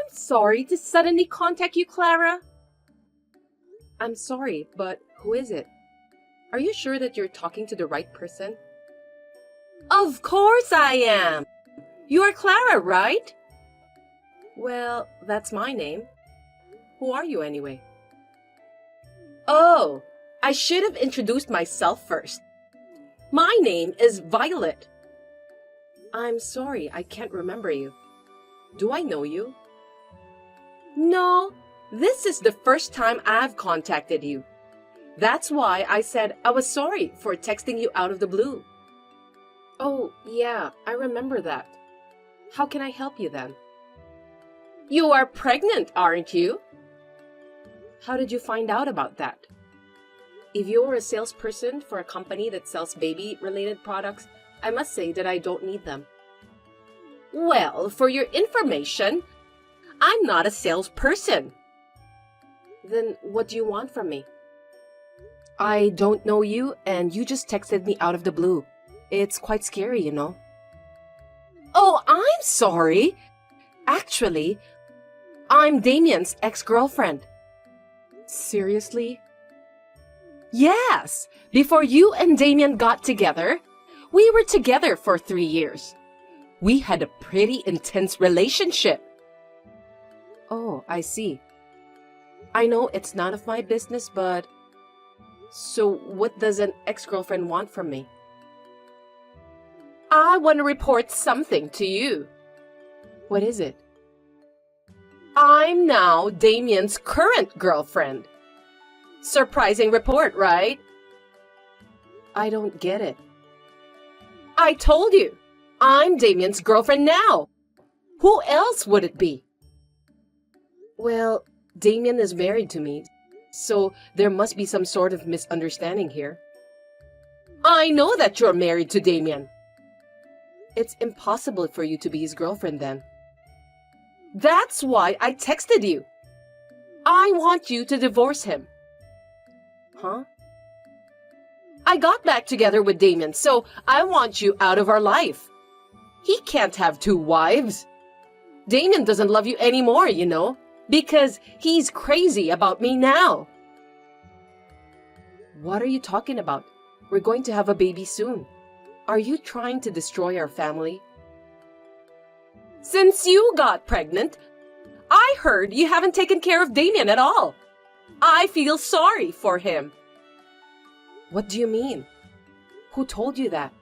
sorry to suddenly contact you, Clara. I'm sorry, but who is it? Are you sure that you're talking to the right person? Of course I am! You're Clara, right? Well, that's my name. Who are you anyway? Oh, I should have introduced myself first. My name is Violet. I'm sorry, I can't remember you. Do I know you? No, this is the first time I've contacted you. That's why I said I was sorry for texting you out of the blue. Oh, yeah, I remember that. How can I help you then? You are pregnant, aren't you? How did you find out about that? If you're a salesperson for a company that sells baby-related products, I must say that I don't need them. Well, for your information, I'm not a salesperson. Then what do you want from me? I don't know you, and you just texted me out of the blue. It's quite scary, you know. Oh, I'm sorry. Actually, I'm Damien's ex-girlfriend. Seriously? Yes! Before you and Damien got together, we were together for 3 years. We had a pretty intense relationship. Oh, I see. I know it's none of my business, but... So what does an ex-girlfriend want from me? I want to report something to you. What is it? I'm now Damien's current girlfriend. Surprising report, right? I don't get it. I told you, I'm Damien's girlfriend now. Who else would it be? Well, Damien is married to me, so there must be some sort of misunderstanding here. I know that you're married to Damien. It's impossible for you to be his girlfriend then. That's why I texted you. I want you to divorce him. Huh? I got back together with Damien, so I want you out of our life. He can't have 2 wives. Damien doesn't love you anymore, you know, because he's crazy about me now. What are you talking about? We're going to have a baby soon. Are you trying to destroy our family? Since you got pregnant, I heard you haven't taken care of Damien at all. I feel sorry for him. What do you mean? Who told you that?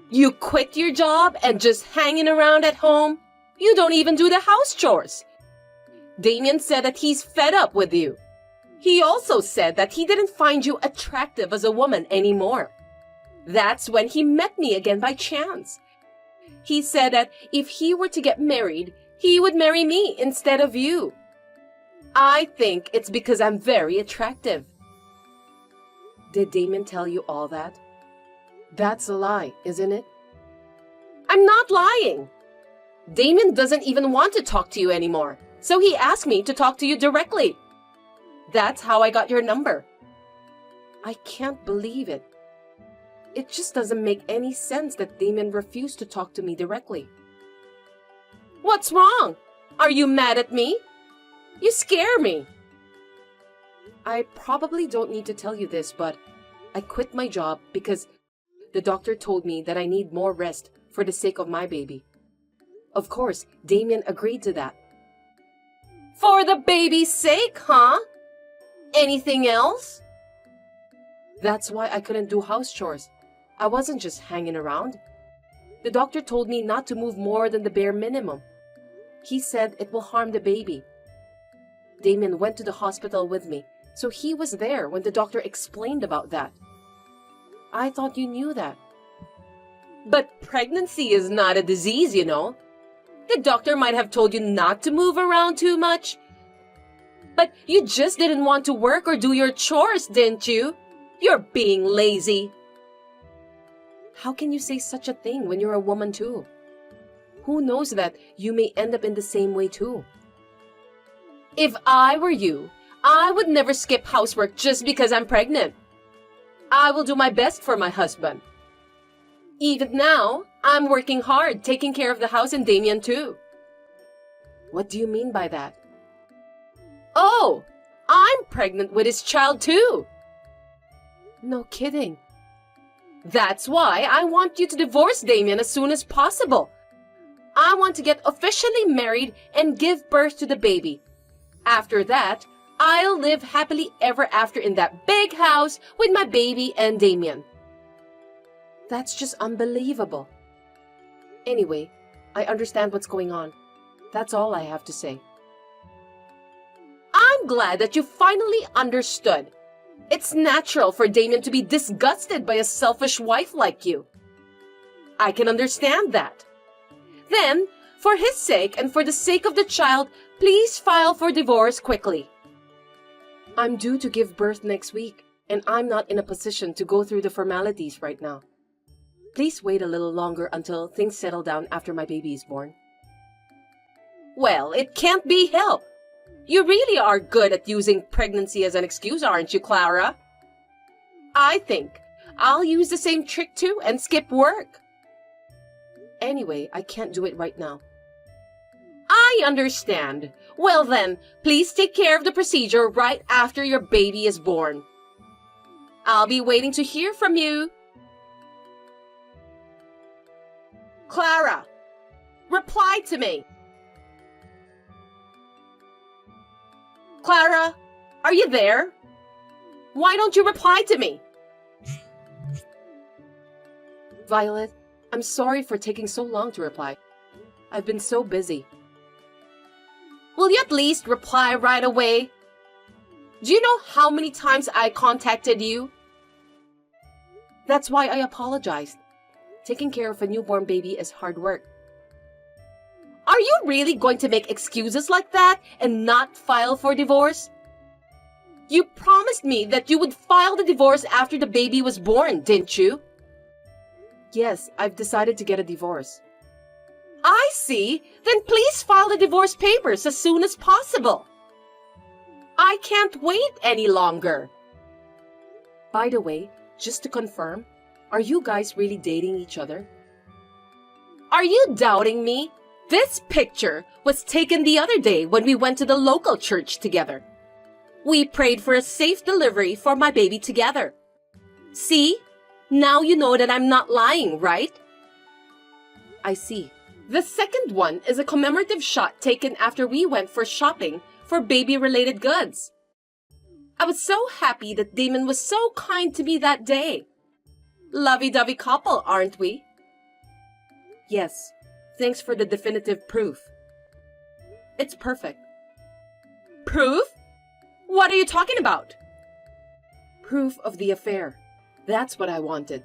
You quit your job and just hanging around at home? You don't even do the house chores. Damien said that he's fed up with you. He also said that he didn't find you attractive as a woman anymore. That's when he met me again by chance. He said that if he were to get married, he would marry me instead of you. I think it's because I'm very attractive. Did Damien tell you all that? That's a lie, isn't it? I'm not lying. Damien doesn't even want to talk to you anymore, so he asked me to talk to you directly. That's how I got your number. I can't believe it. It just doesn't make any sense that Damien refused to talk to me directly. What's wrong? Are you mad at me? You scare me. I probably don't need to tell you this, but I quit my job because the doctor told me that I need more rest for the sake of my baby. Of course, Damien agreed to that. For the baby's sake, huh? Anything else? That's why I couldn't do house chores. I wasn't just hanging around. The doctor told me not to move more than the bare minimum. He said it will harm the baby. Damien went to the hospital with me, so he was there when the doctor explained about that. I thought you knew that. But pregnancy is not a disease, you know. The doctor might have told you not to move around too much. But you just didn't want to work or do your chores, didn't you? You're being lazy. How can you say such a thing when you're a woman too? Who knows that you may end up in the same way too? If I were you, I would never skip housework just because I'm pregnant. I will do my best for my husband. Even now, I'm working hard taking care of the house and Damien too. What do you mean by that? Oh, I'm pregnant with his child too. No kidding. That's why I want you to divorce Damien as soon as possible. I want to get officially married and give birth to the baby. After that, I'll live happily ever after in that big house with my baby and Damien. That's just unbelievable. Anyway, I understand what's going on. That's all I have to say. I'm glad that you finally understood. It's natural for Damien to be disgusted by a selfish wife like you. I can understand that. Then, for his sake and for the sake of the child, please file for divorce quickly. I'm due to give birth next week, and I'm not in a position to go through the formalities right now. Please wait a little longer until things settle down after my baby is born. Well, it can't be helped. You really are good at using pregnancy as an excuse, aren't you, Clara? I think I'll use the same trick too and skip work. Anyway, I can't do it right now. I understand. Well then, please take care of the procedure right after your baby is born. I'll be waiting to hear from you. Clara, reply to me. Clara, are you there? Why don't you reply to me? Violet, I'm sorry for taking so long to reply. I've been so busy. Will you at least reply right away? Do you know how many times I contacted you? That's why I apologized. Taking care of a newborn baby is hard work. Are you really going to make excuses like that and not file for divorce? You promised me that you would file the divorce after the baby was born, didn't you? Yes, I've decided to get a divorce. I see. Then please file the divorce papers as soon as possible. I can't wait any longer. By the way, just to confirm, are you guys really dating each other? Are you doubting me? This picture was taken the other day when we went to the local church together. We prayed for a safe delivery for my baby together. See? Now you know that I'm not lying, right? I see. The second one is a commemorative shot taken after we went for shopping for baby-related goods. I was so happy that Damon was so kind to me that day. Lovey-dovey couple, aren't we? Yes. Thanks for the definitive proof. It's perfect. Proof? What are you talking about? Proof of the affair. That's what I wanted.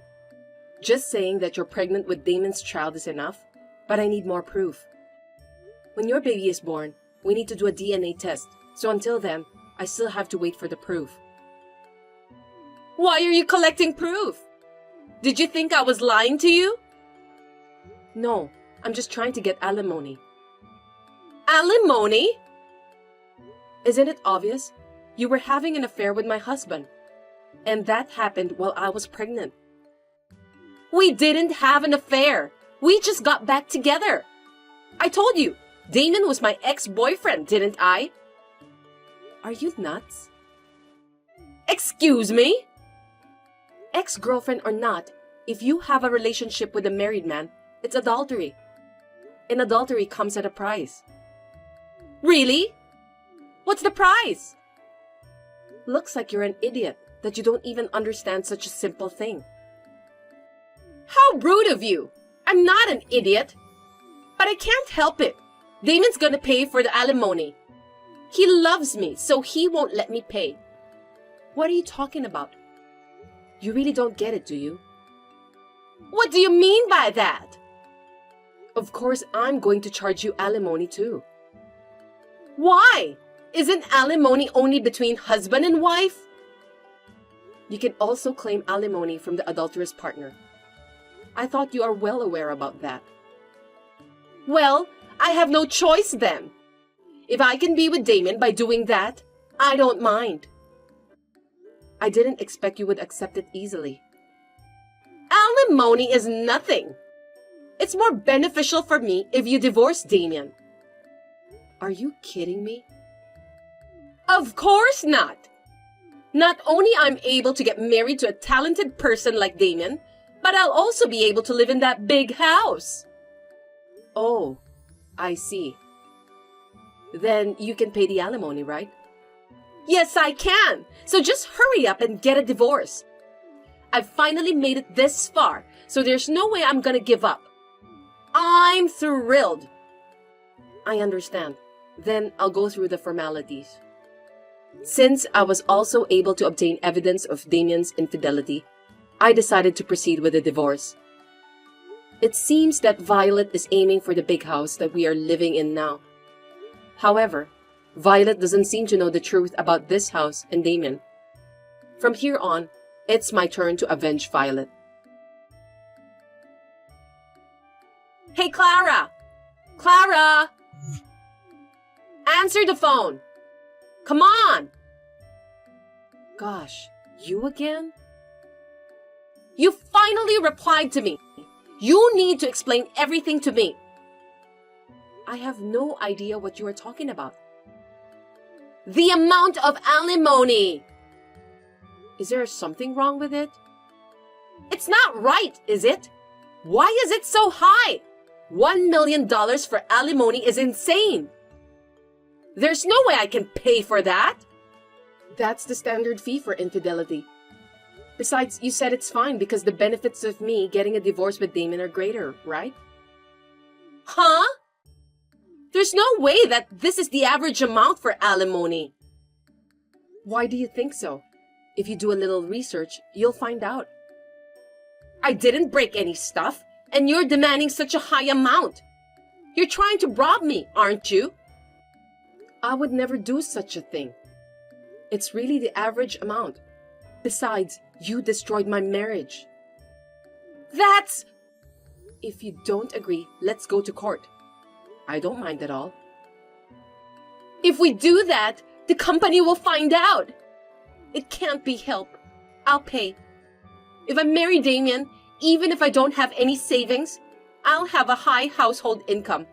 Just saying that you're pregnant with Damon's child is enough, but I need more proof. When your baby is born, we need to do a DNA test, so until then, I still have to wait for the proof. Why are you collecting proof? Did you think I was lying to you? No, I'm just trying to get alimony. Alimony? Isn't it obvious? You were having an affair with my husband. And that happened while I was pregnant. We didn't have an affair. We just got back together. I told you, Damon was my ex-boyfriend, didn't I? Are you nuts? Excuse me? Ex-girlfriend or not, if you have a relationship with a married man, it's adultery. And adultery comes at a price. Really? What's the price? Looks like you're an idiot that you don't even understand such a simple thing. How rude of you! I'm not an idiot. But I can't help it. Damon's gonna pay for the alimony. He loves me, so he won't let me pay. What are you talking about? You really don't get it, do you? What do you mean by that? Of course, I'm going to charge you alimony too. Why? Isn't alimony only between husband and wife? You can also claim alimony from the adulterous partner. I thought you are well aware about that. Well, I have no choice then. If I can be with Damon by doing that, I don't mind. I didn't expect you would accept it easily. Alimony is nothing. It's more beneficial for me if you divorce Damien. Are you kidding me? Of course not! Not only I'm able to get married to a talented person like Damien, but I'll also be able to live in that big house. Oh, I see. Then you can pay the alimony, right? Yes, I can. So just hurry up and get a divorce. I've finally made it this far, so there's no way I'm gonna give up. I'm thrilled. I understand. Then I'll go through the formalities. Since I was also able to obtain evidence of Damien's infidelity, I decided to proceed with the divorce. It seems that Violet is aiming for the big house that we are living in now. However, Violet doesn't seem to know the truth about this house and Damien. From here on, it's my turn to avenge Violet. Hey, Clara! Clara! Answer the phone! Come on! Gosh, you again? You finally replied to me. You need to explain everything to me. I have no idea what you are talking about. The amount of alimony! Is there something wrong with it? It's not right, is it? Why is it so high? $1 million for alimony is insane. There's no way I can pay for that. That's the standard fee for infidelity. Besides, you said it's fine because the benefits of me getting a divorce with Damien are greater, right? Huh? There's no way that this is the average amount for alimony. Why do you think so? If you do a little research, you'll find out. I didn't break any stuff, and you're demanding such a high amount. You're trying to rob me, aren't you? I would never do such a thing. It's really the average amount. Besides, you destroyed my marriage. That's... If you don't agree, let's go to court. I don't mind at all. If we do that, the company will find out. It can't be helped. I'll pay. If I marry Damien, even if I don't have any savings, I'll have a high household income.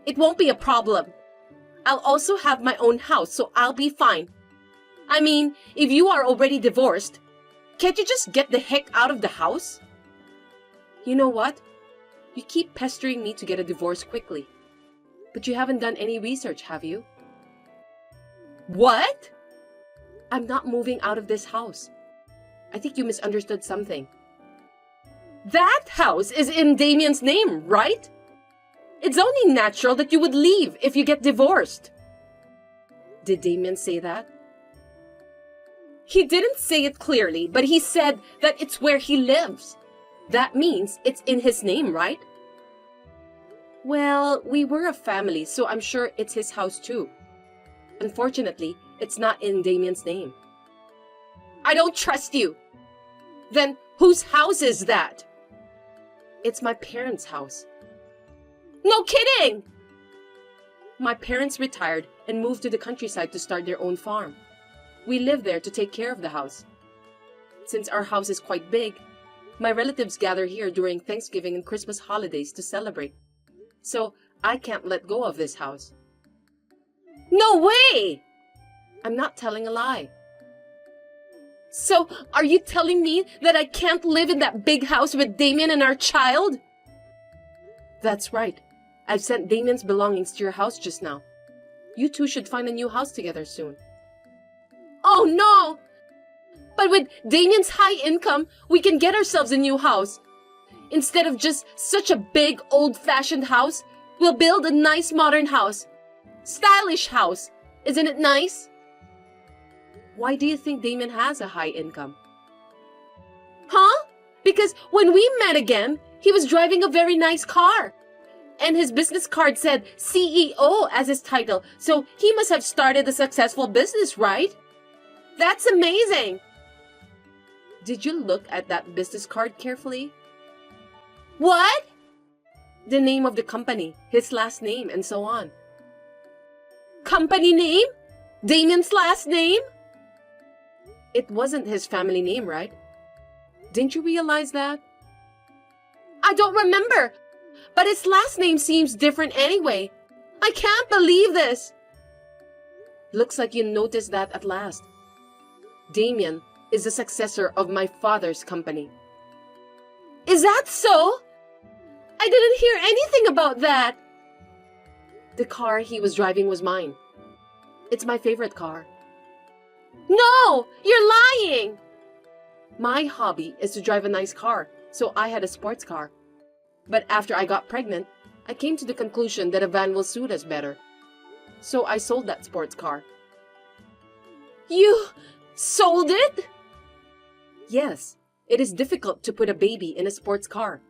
It won't be a problem. I'll also have my own house, so I'll be fine. I mean, if you are already divorced, can't you just get the heck out of the house? You know what? You keep pestering me to get a divorce quickly. But you haven't done any research, have you? What? I'm not moving out of this house. I think you misunderstood something. That house is in Damien's name, right? It's only natural that you would leave if you get divorced. Did Damien say that? He didn't say it clearly, but he said that it's where he lives. That means it's in his name, right? Well, we were a family, so I'm sure it's his house too. Unfortunately, it's not in Damien's name. I don't trust you. Then whose house is that? It's my parents' house. No kidding! My parents retired and moved to the countryside to start their own farm. We live there to take care of the house. Since our house is quite big, my relatives gather here during Thanksgiving and Christmas holidays to celebrate. So I can't let go of this house. No way! I'm not telling a lie. So, are you telling me that I can't live in that big house with Damien and our child? That's right. I've sent Damien's belongings to your house just now. You two should find a new house together soon. Oh no! But with Damien's high income, we can get ourselves a new house. Instead of just such a big, old-fashioned house, we'll build a nice modern house. Stylish house. Isn't it nice? Why do you think Damien has a high income? Huh? Because when we met again, he was driving a very nice car. And his business card said CEO as his title, so he must have started a successful business, right? That's amazing! Did you look at that business card carefully? What? The name of the company, his last name, and so on. Company name? Damien's last name? It wasn't his family name, right? Didn't you realize that? I don't remember, but his last name seems different anyway. I can't believe this! Looks like you noticed that at last. Damien is the successor of my father's company. Is that so? I didn't hear anything about that. The car he was driving was mine. It's my favorite car. No! You're lying! My hobby is to drive a nice car, so I had a sports car. But after I got pregnant, I came to the conclusion that a van will suit us better. So I sold that sports car. You sold it? Yes, it is difficult to put a baby in a sports car.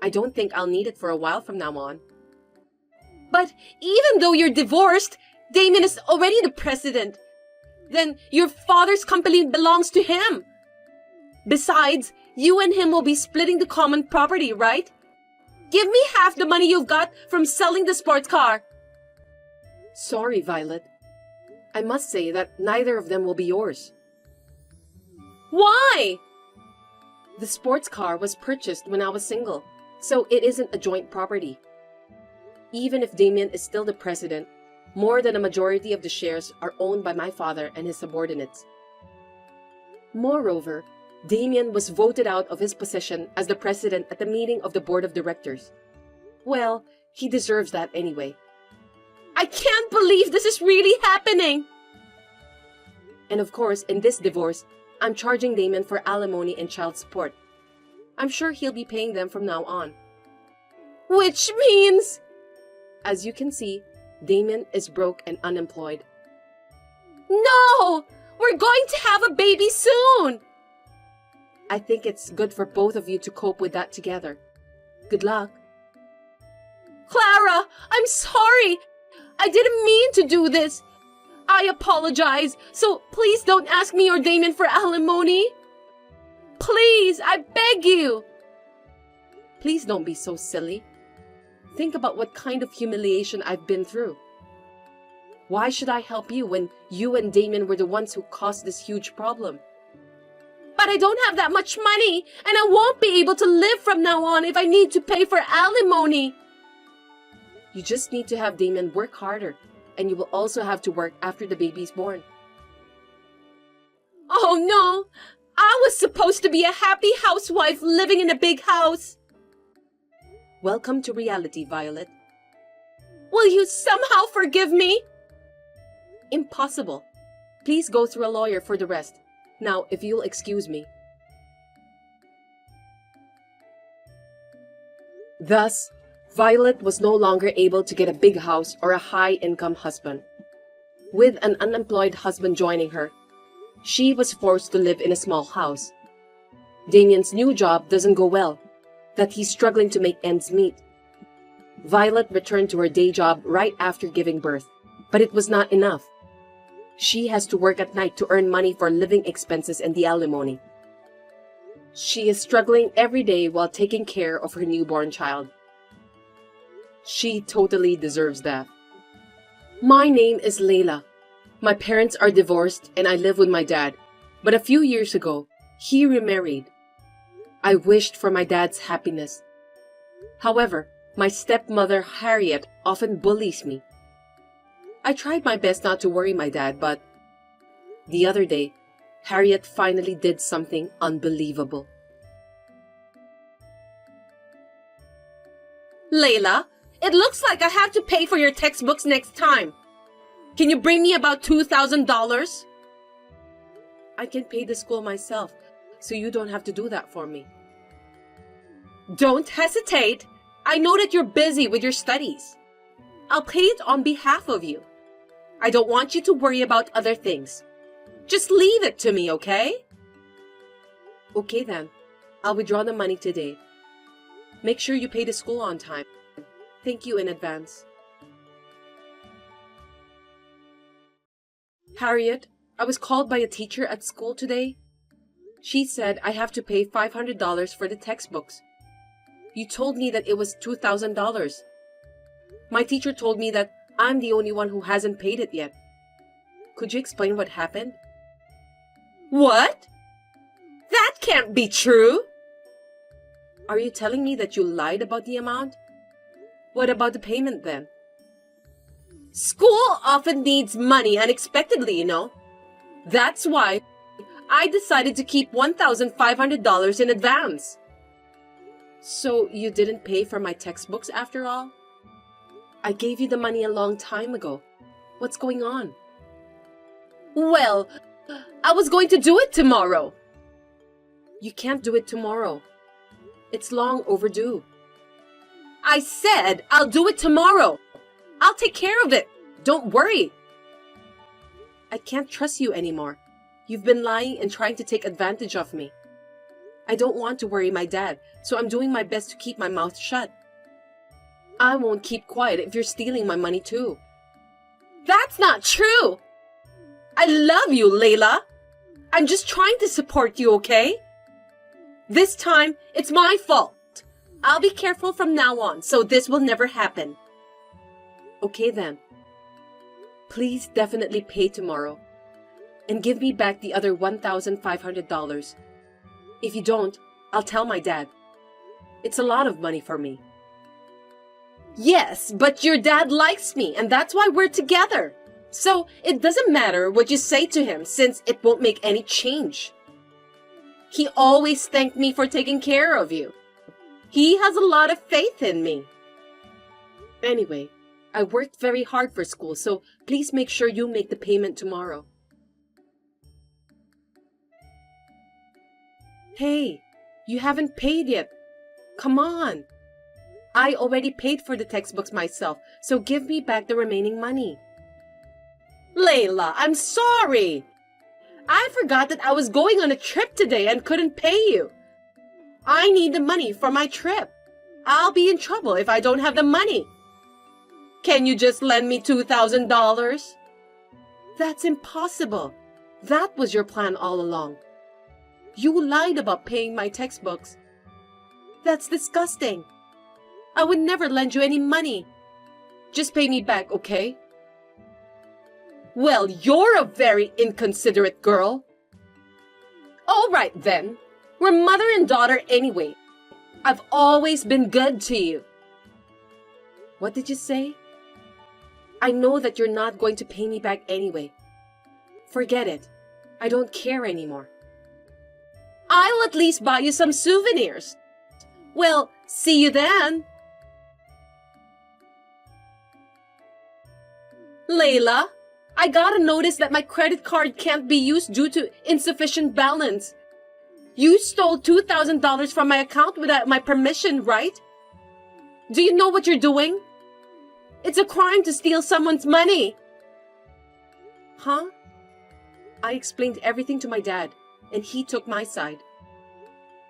I don't think I'll need it for a while from now on. But even though you're divorced, Damien is already the president. Then your father's company belongs to him. Besides, you and him will be splitting the common property, right? Give me half the money you've got from selling the sports car. Sorry, Violet. I must say that neither of them will be yours. Why? The sports car was purchased when I was single, so it isn't a joint property. Even if Damien is still the president, more than a majority of the shares are owned by my father and his subordinates. Moreover, Damien was voted out of his position as the president at the meeting of the board of directors. Well, he deserves that anyway. I can't believe this is really happening! And of course, in this divorce, I'm charging Damien for alimony and child support. I'm sure he'll be paying them from now on. Which means... As you can see, Damien is broke and unemployed. No! We're going to have a baby soon! I think it's good for both of you to cope with that together. Good luck. Clara, I'm sorry! I didn't mean to do this! I apologize, so please don't ask me or Damien for alimony. Please, I beg you! Please don't be so silly. Think about what kind of humiliation I've been through. Why should I help you when you and Damien were the ones who caused this huge problem? But I don't have that much money, and I won't be able to live from now on if I need to pay for alimony. You just need to have Damien work harder, and you will also have to work after the baby's born. Oh no! I was supposed to be a happy housewife living in a big house. Welcome to reality, Violet. Will you somehow forgive me? Impossible. Please go through a lawyer for the rest. Now, if you'll excuse me. Thus, Violet was no longer able to get a big house or a high-income husband. With an unemployed husband joining her, she was forced to live in a small house. Damien's new job doesn't go well, that he's struggling to make ends meet. Violet returned to her day job right after giving birth, but it was not enough. She has to work at night to earn money for living expenses and the alimony. She is struggling every day while taking care of her newborn child. She totally deserves that. My name is Layla. My parents are divorced and I live with my dad, but a few years ago, he remarried. I wished for my dad's happiness. However, my stepmother Harriet often bullies me. I tried my best not to worry my dad, but the other day, Harriet finally did something unbelievable. Layla, it looks like I have to pay for your textbooks next time. Can you bring me about $2,000? I can pay the school myself, so you don't have to do that for me. Don't hesitate. I know that you're busy with your studies. I'll pay it on behalf of you. I don't want you to worry about other things. Just leave it to me, okay? Okay then. I'll withdraw the money today. Make sure you pay the school on time. Thank you in advance. Harriet, I was called by a teacher at school today. She said I have to pay $500 for the textbooks. You told me that it was $2,000. My teacher told me that I'm the only one who hasn't paid it yet. Could you explain what happened? What? That can't be true! Are you telling me that you lied about the amount? What about the payment then? School often needs money unexpectedly, you know. That's why I decided to keep $1,500 in advance. So you didn't pay for my textbooks after all? I gave you the money a long time ago. What's going on? Well, I was going to do it tomorrow. You can't do it tomorrow. It's long overdue. I said I'll do it tomorrow. I'll take care of it. Don't worry. I can't trust you anymore. You've been lying and trying to take advantage of me. I don't want to worry my dad, so I'm doing my best to keep my mouth shut. I won't keep quiet if you're stealing my money too. That's not true! I love you, Layla. I'm just trying to support you, okay? This time, it's my fault. I'll be careful from now on, so this will never happen. Okay then. Please definitely pay tomorrow. And give me back the other $1,500. If you don't, I'll tell my dad. It's a lot of money for me. Yes, but your dad likes me, and that's why we're together. So it doesn't matter what you say to him, since it won't make any change. He always thanked me for taking care of you. He has a lot of faith in me. Anyway, I worked very hard for school, so please make sure you make the payment tomorrow. Hey, you haven't paid yet. Come on. I already paid for the textbooks myself, so give me back the remaining money. Layla, I'm sorry. I forgot that I was going on a trip today and couldn't pay you. I need the money for my trip. I'll be in trouble if I don't have the money. Can you just lend me $2,000? That's impossible. That was your plan all along. You lied about paying my textbooks. That's disgusting. I would never lend you any money. Just pay me back, okay? Well, you're a very inconsiderate girl. All right then. We're mother and daughter anyway. I've always been good to you. What did you say? I know that you're not going to pay me back anyway. Forget it. I don't care anymore. I'll at least buy you some souvenirs. Well, see you then. Layla, I got a notice that my credit card can't be used due to insufficient balance. You stole $2,000 from my account without my permission, right? Do you know what you're doing? It's a crime to steal someone's money. Huh? I explained everything to my dad, and he took my side.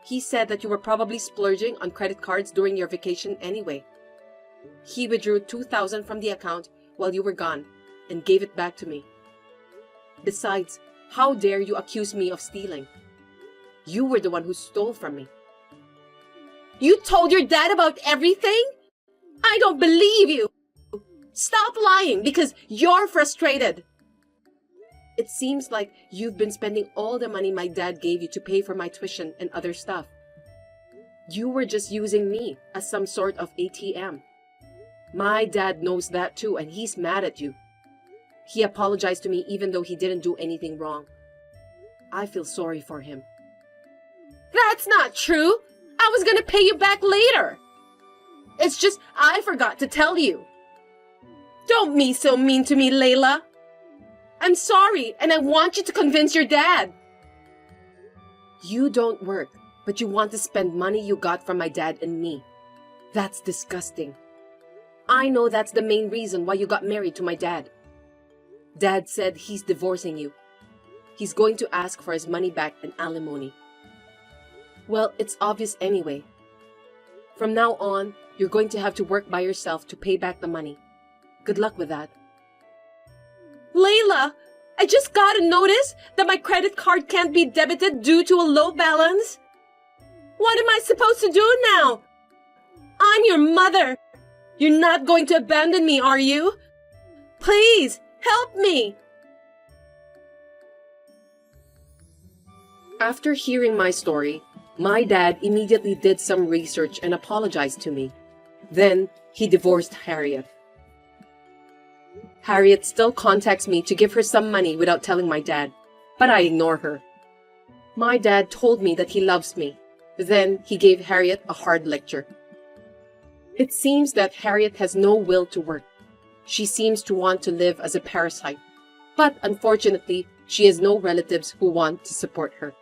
He said that you were probably splurging on credit cards during your vacation anyway. He withdrew $2,000 from the account while you were gone and gave it back to me. Besides, how dare you accuse me of stealing? You were the one who stole from me. You told your dad about everything? I don't believe you. Stop lying because you're frustrated. It seems like you've been spending all the money my dad gave you to pay for my tuition and other stuff. You were just using me as some sort of ATM. My dad knows that too, and he's mad at you. He apologized to me even though he didn't do anything wrong. I feel sorry for him. That's not true. I was gonna pay you back later. It's just I forgot to tell you. Don't be so mean to me, Layla. I'm sorry, and I want you to convince your dad. You don't work, but you want to spend money you got from my dad and me. That's disgusting. I know that's the main reason why you got married to my dad. Dad said he's divorcing you. He's going to ask for his money back and alimony. Well, it's obvious anyway. From now on, you're going to have to work by yourself to pay back the money. Good luck with that. Layla, I just got a notice that my credit card can't be debited due to a low balance. What am I supposed to do now? I'm your mother. You're not going to abandon me, are you? Please, help me. After hearing my story, my dad immediately did some research and apologized to me. Then, he divorced Harriet. Harriet still contacts me to give her some money without telling my dad, but I ignore her. My dad told me that he loves me. Then he gave Harriet a hard lecture. It seems that Harriet has no will to work. She seems to want to live as a parasite. But unfortunately, she has no relatives who want to support her.